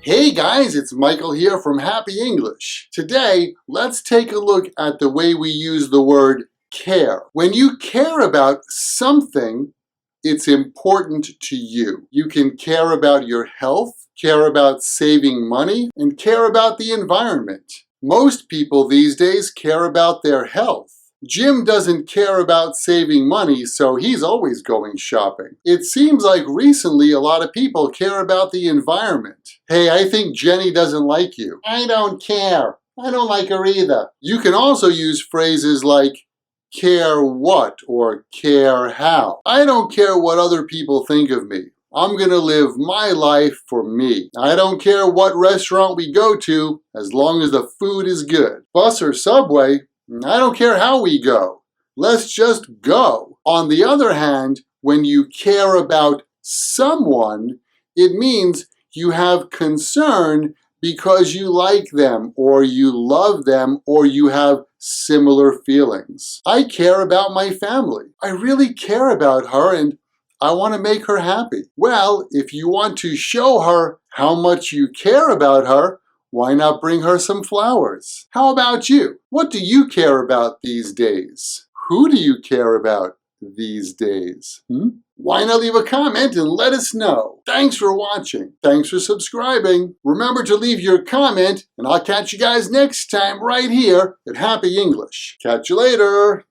Hey guys, it's Michael here from Happy English. Today, let's take a look at the way we use the word care. When you care about something, it's important to you. You can care about your health, care about saving money, and care about the environment. Most people these days care about their health. Jim doesn't care about saving money, so he's always going shopping. It seems like recently a lot of people care about the environment. Hey, I think Jenny doesn't like you. I don't care. I don't like her either. You can also use phrases like care what or care how. I don't care what other people think of me. I'm gonna live my life for me. I don't care what restaurant we go to as long as the food is good. Bus or subway, I don't care how we go. Let's just go. On the other hand, when you care about someone, it means you have concern because you like them or you love them or you have similar feelings. I care about my family. I really care about her and I want to make her happy. Well, if you want to show her how much you care about her, why not bring her some flowers? How about you? What do you care about these days? Who do you care about these days? Why not leave a comment and let us know? Thanks for watching. Thanks for subscribing. Remember to leave your comment, and I'll catch you guys next time right here at Happy English. Catch you later.